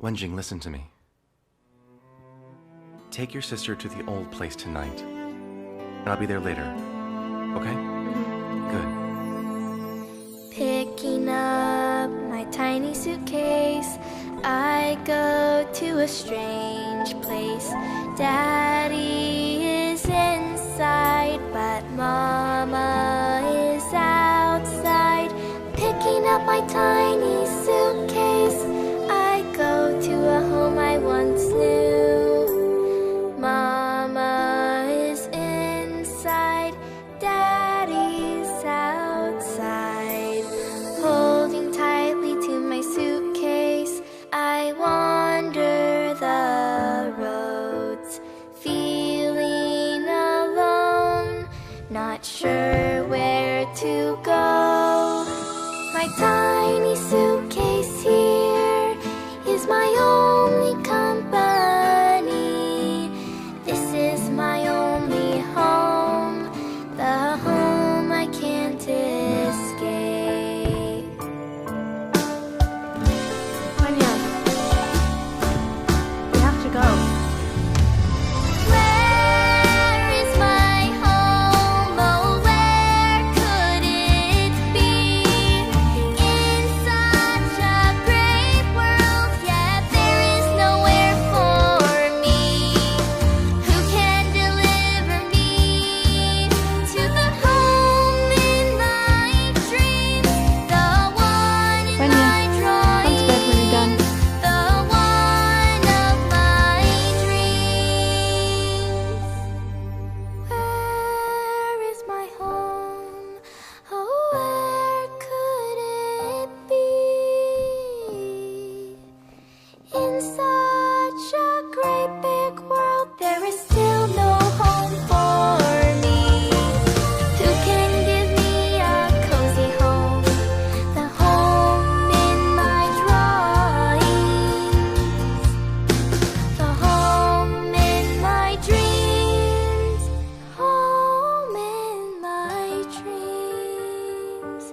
Wenjing, listen to me. Take your sister to the old place tonight, and I'll be there later, okay? Good. Picking up my tiny suitcase, I go to a strange place. Daddy is inside, but Mama is outside. Picking up my tiny suitcase, I go to a home I once knew. Mama is inside, Daddy's outside. Holding tightly to my suitcase, I wander the roads, feeling alone, not sure where to go. My tiny suitcase here is my only company. This is my only home, the home I can't escape. Anya, we have to go. Where is my home? Oh, where could it be? In such a great world, yet there is nowhere for me. Who can deliver me to the home in my dreams? The one in Anya, my come to bed when you're done. drawings, the one of my dreams. Where is my home? Oh, where could it be? In such a great big world, there is still no home for me. Who can give me a cozy home? The home in my drawings, the home in my dreams, home in my dreams.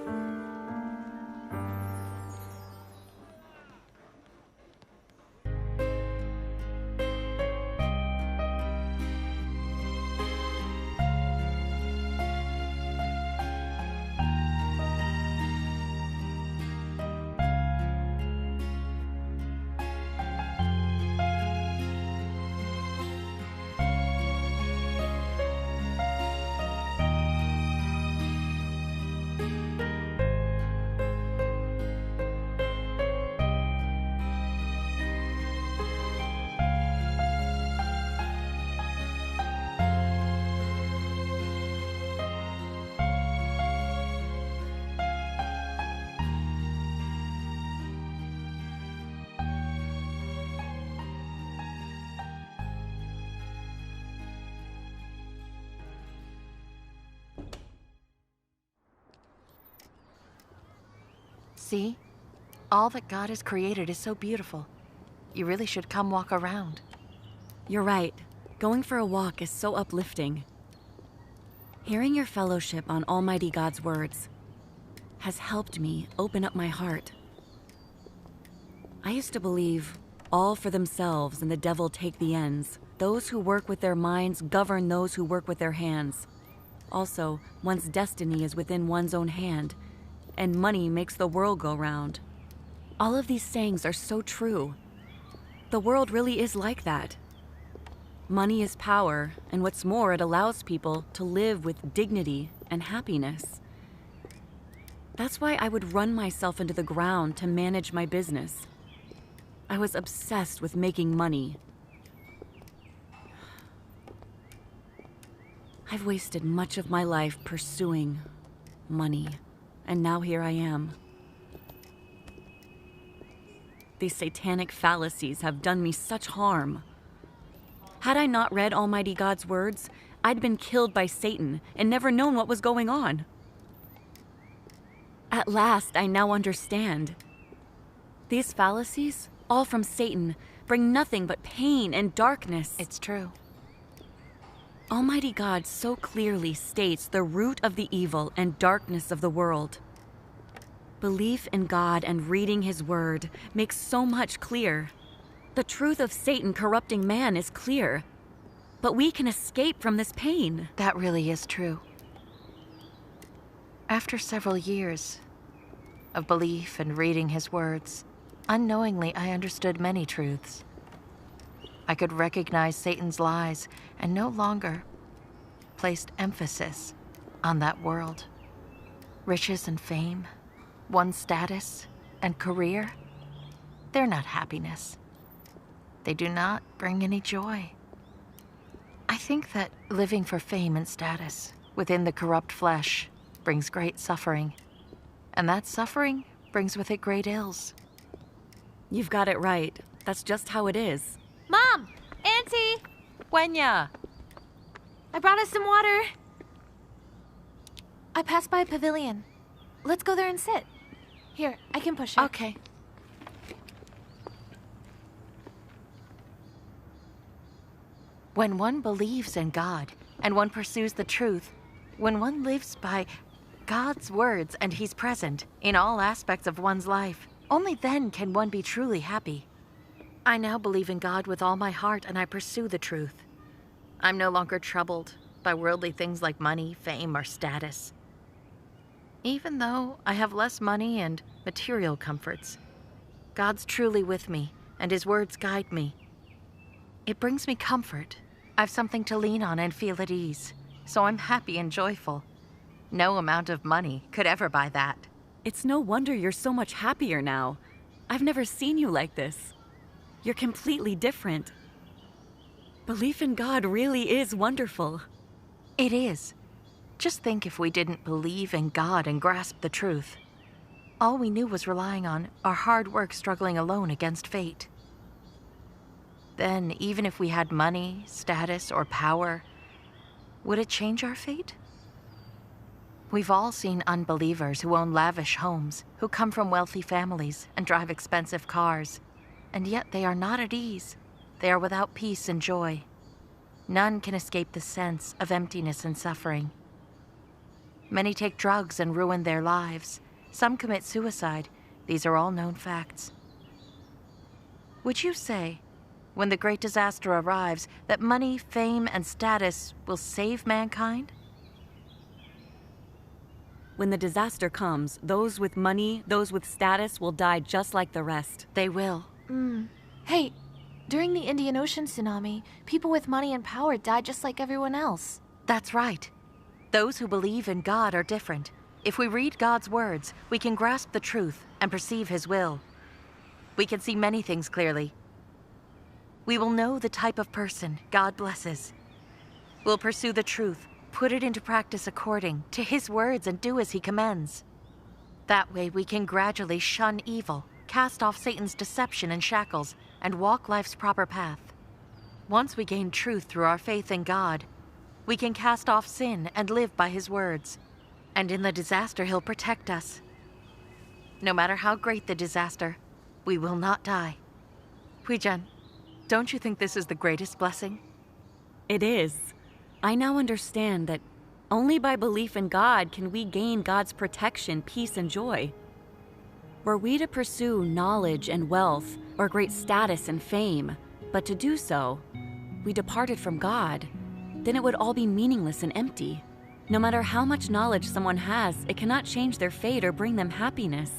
See? All that God has created is so beautiful. You really should come walk around. You're right. Going for a walk is so uplifting. Hearing your fellowship on Almighty God's words has helped me open up my heart. I used to believe all for themselves and the devil take the ends. Those who work with their minds govern those who work with their hands. Also, one's destiny is within one's own hand, and money makes the world go round. All of these sayings are so true. The world really is like that. Money is power, and what's more, it allows people to live with dignity and happiness. That's why I would run myself into the ground to manage my business. I was obsessed with making money. I've wasted much of my life pursuing money, and now here I am. These satanic fallacies have done me such harm. Had I not read Almighty God's words, I'd been killed by Satan and never known what was going on. At last, I now understand. These fallacies, all from Satan, bring nothing but pain and darkness. It's true. Almighty God so clearly states the root of the evil and darkness of the world. Belief in God and reading His Word makes so much clear. The truth of Satan corrupting man is clear, but we can escape from this pain. That really is true. After several years of belief and reading his words, unknowingly I understood many truths. I could recognize Satan's lies and no longer placed emphasis on that world. Riches and fame, one's status and career, they're not happiness. They do not bring any joy. I think that living for fame and status within the corrupt flesh brings great suffering, and that suffering brings with it great ills. You've got it right. That's just how it is. Mom! Auntie! Wenya! I brought us some water. I passed by a pavilion. Let's go there and sit. Here, I can push it. Okay. When one believes in God and one pursues the truth, when one lives by God's words and He's present in all aspects of one's life, only then can one be truly happy. I now believe in God with all my heart and I pursue the truth. I'm no longer troubled by worldly things like money, fame, or status. Even though I have less money and material comforts, God's truly with me and His words guide me. It brings me comfort. I've something to lean on and feel at ease, so I'm happy and joyful. No amount of money could ever buy that. It's no wonder you're so much happier now. I've never seen you like this. You're completely different. Belief in God really is wonderful. It is. Just think if we didn't believe in God and grasp the truth. All we knew was relying on our hard work struggling alone against fate. Then, even if we had money, status, or power, would it change our fate? We've all seen unbelievers who own lavish homes, who come from wealthy families and drive expensive cars, and yet they are not at ease. They are without peace and joy. None can escape the sense of emptiness and suffering. Many take drugs and ruin their lives. Some commit suicide. These are all known facts. Would you say, when the great disaster arrives, that money, fame, and status will save mankind? When the disaster comes, those with money, those with status will die just like the rest. They will. Hey, during the Indian Ocean tsunami, people with money and power died just like everyone else. That's right. Those who believe in God are different. If we read God's words, we can grasp the truth and perceive His will. We can see many things clearly. We will know the type of person God blesses. We'll pursue the truth, put it into practice according to His words, and do as He commends. That way we can gradually shun evil, cast off Satan's deception and shackles, and walk life's proper path. Once we gain truth through our faith in God, we can cast off sin and live by His words. And in the disaster, He'll protect us. No matter how great the disaster, we will not die. Huijan, don't you think this is the greatest blessing? It is. I now understand that only by belief in God can we gain God's protection, peace, and joy. Were we to pursue knowledge and wealth, or great status and fame, but to do so, we departed from God, then it would all be meaningless and empty. No matter how much knowledge someone has, it cannot change their fate or bring them happiness.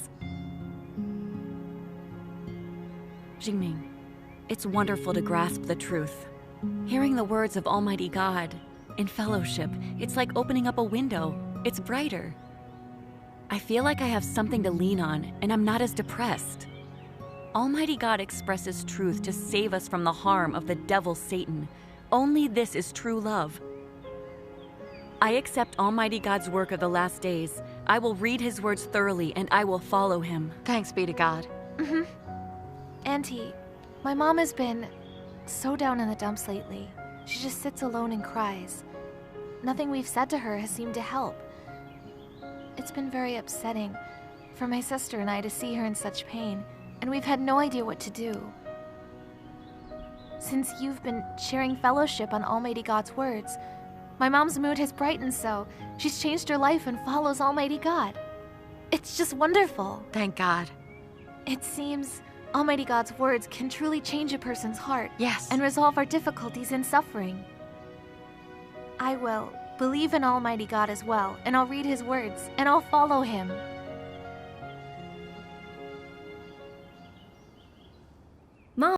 Jingming, it's wonderful to grasp the truth. Hearing the words of Almighty God in fellowship, it's like opening up a window. It's brighter. I feel like I have something to lean on, and I'm not as depressed. Almighty God expresses truth to save us from the harm of the devil Satan. Only this is true love. I accept Almighty God's work of the last days. I will read His words thoroughly, and I will follow Him. Thanks be to God. Auntie, my mom has been so down in the dumps lately. She just sits alone and cries. Nothing we've said to her has seemed to help. It's been very upsetting for my sister and I to see her in such pain, and we've had no idea what to do. Since you've been sharing fellowship on Almighty God's words, my mom's mood has brightened so she's changed her life and follows Almighty God. It's just wonderful. Thank God. It seems Almighty God's words can truly change a person's heart. Yes. And resolve our difficulties and suffering. I will believe in Almighty God as well, and I'll read His words, and I'll follow Him. Mom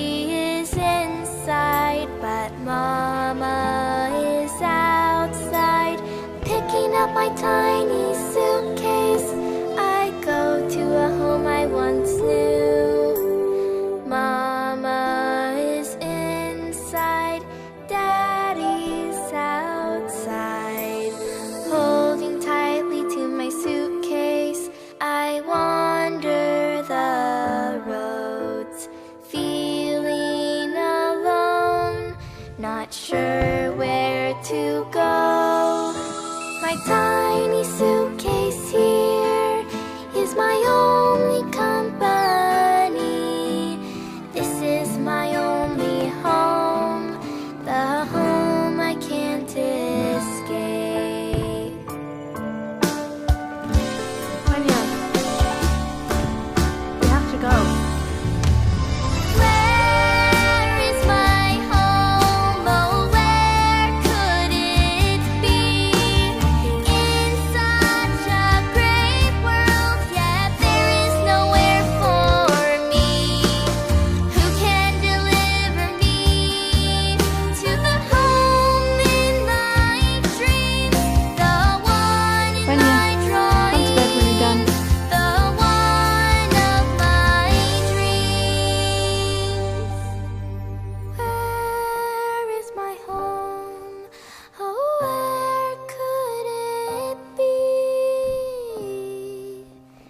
is inside, but Mama is outside. Picking up my tiny suitcase, I go to a home I once knew. Mama is inside, Daddy's outside. Holding tightly to my suitcase, I wander the roads, feeling alone, not sure where to go. My tiny suitcase